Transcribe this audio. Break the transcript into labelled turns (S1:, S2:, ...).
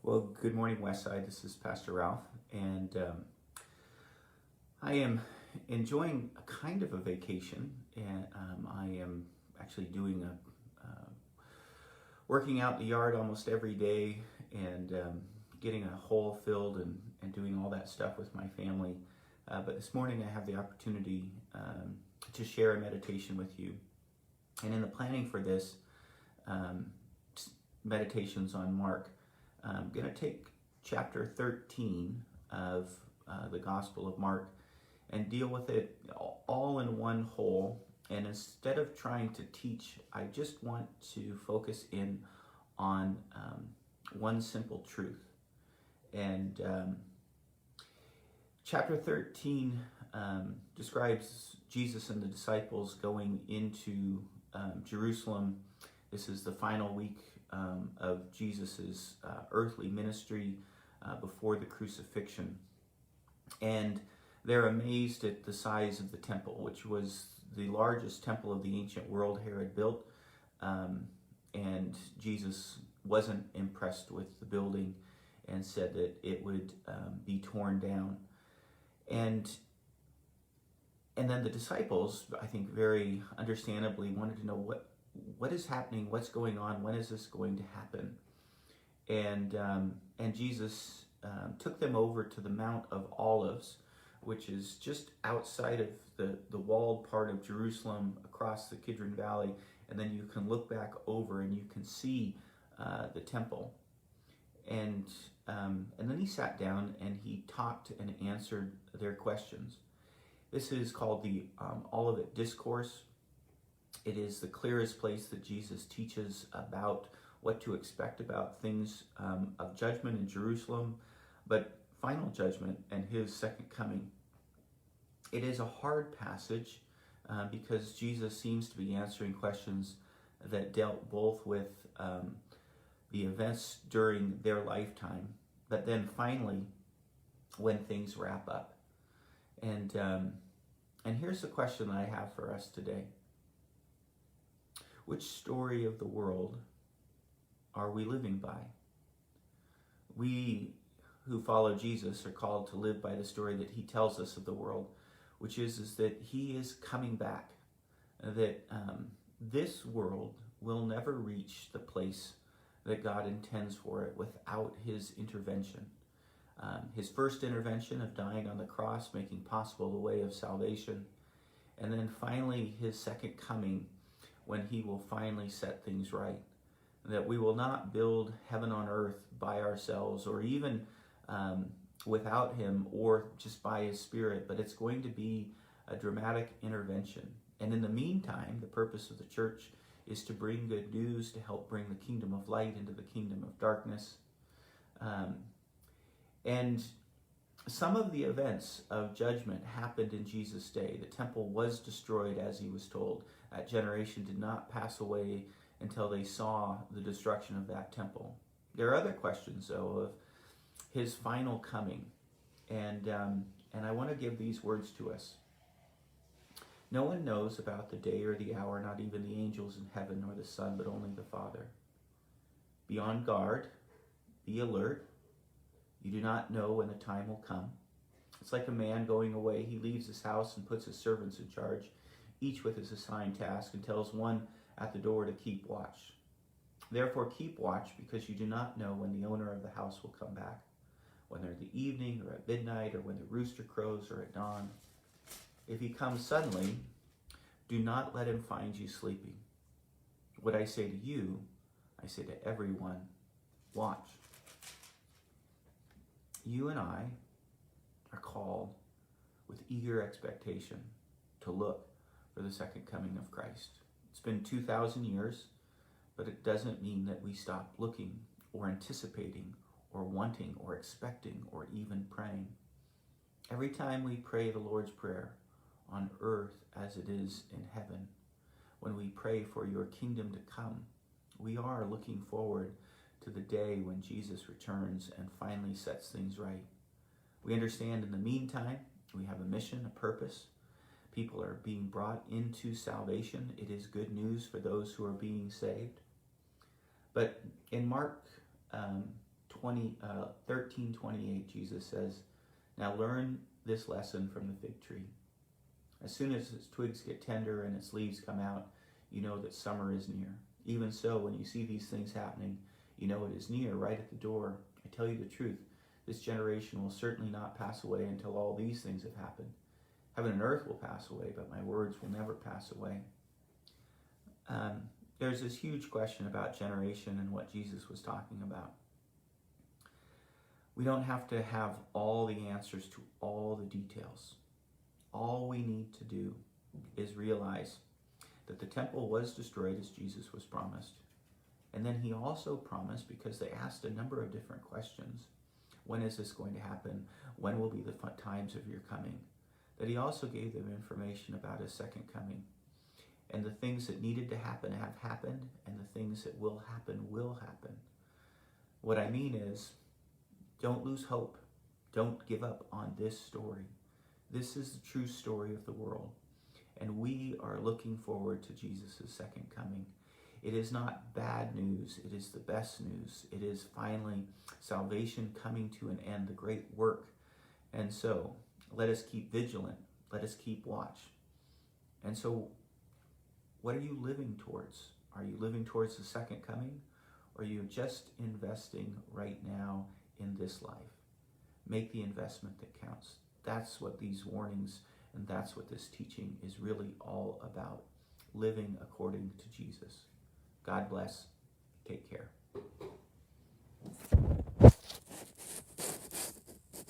S1: Well, good morning, Westside. This is Pastor Ralph, and I am enjoying a kind of a vacation, and I am actually doing working out in the yard almost every day, and getting a hole filled and doing all that stuff with my family. But this morning I have the opportunity to share a meditation with you, and in the planning for this meditations on Mark, I'm going to take chapter 13 of the Gospel of Mark and deal with it all in one whole. And instead of trying to teach, I just want to focus in on one simple truth. And chapter 13 describes Jesus and the disciples going into Jerusalem. This is the final week of Jesus's earthly ministry before the crucifixion, and they're amazed at the size of the temple, which was the largest temple of the ancient world Herod built, and Jesus wasn't impressed with the building and said that it would be torn down. And then the disciples, I think very understandably, wanted to know what is happening, what's going on, when is this going to happen? And Jesus took them over to the Mount of Olives, which is just outside of the walled part of Jerusalem across the Kidron Valley, and then you can look back over and you can see the temple. And then he sat down and he talked and answered their questions. This is called the Olivet Discourse. It is the clearest place that Jesus teaches about what to expect about things of judgment in Jerusalem, but final judgment and his second coming. It is a hard passage because Jesus seems to be answering questions that dealt both with the events during their lifetime, but then finally when things wrap up. And here's the question that I have for us today. Which story of the world are we living by? We who follow Jesus are called to live by the story that he tells us of the world, which is that he is coming back, that this world will never reach the place that God intends for it without his intervention. His first intervention of dying on the cross, making possible the way of salvation, and then finally his second coming, when he will finally set things right. That we will not build heaven on earth by ourselves, or even without him, or just by his Spirit, but it's going to be a dramatic intervention. And in the meantime, the purpose of the church is to bring good news, to help bring the kingdom of light into the kingdom of darkness. And some of the events of judgment happened in Jesus' day. The temple was destroyed as he was told. That generation did not pass away until they saw the destruction of that temple. There are other questions, though, of his final coming. And I want to give these words to us. No one knows about the day or the hour, not even the angels in heaven nor the Son, but only the Father. Be on guard. Be alert. You do not know when the time will come. It's like a man going away. He leaves his house and puts his servants in charge, each with his assigned task, and tells one at the door to keep watch. Therefore keep watch, because you do not know when the owner of the house will come back, whether in the evening or at midnight, or when the rooster crows or at dawn. If he comes suddenly, do not let him find you sleeping. What I say to you, I say to everyone, watch. You and I are called with eager expectation to look for the second coming of Christ. It's been 2,000 years, but it doesn't mean that we stop looking or anticipating or wanting or expecting or even praying. Every time we pray the Lord's Prayer, on earth as it is in heaven, when we pray for your kingdom to come, we are looking forward to the day when Jesus returns and finally sets things right. We understand in the meantime, we have a mission, a purpose. People are being brought into salvation. It is good news for those who are being saved. But in Mark 13:28, Jesus says, "Now learn this lesson from the fig tree. As soon as its twigs get tender and its leaves come out, you know that summer is near. Even so, when you see these things happening, you know it is near, right at the door. I tell you the truth, this generation will certainly not pass away until all these things have happened. Heaven and earth will pass away, but my words will never pass away." There's this huge question about generation and what Jesus was talking about. We don't have to have all the answers to all the details. All we need to do is realize that the temple was destroyed as Jesus was promised. And then he also promised, because they asked a number of different questions, when is this going to happen? When will be the times of your coming? That he also gave them information about his second coming. And the things that needed to happen have happened, and the things that will happen. What I mean is, don't lose hope. Don't give up on this story. This is the true story of the world. And we are looking forward to Jesus' second coming. It is not bad news. It is the best news. It is finally salvation coming to an end, the great work. And so, let us keep vigilant. Let us keep watch. And so, what are you living towards? Are you living towards the second coming? Or are you just investing right now in this life? Make the investment that counts. That's what these warnings and that's what this teaching is really all about. Living according to Jesus. God bless. Take care.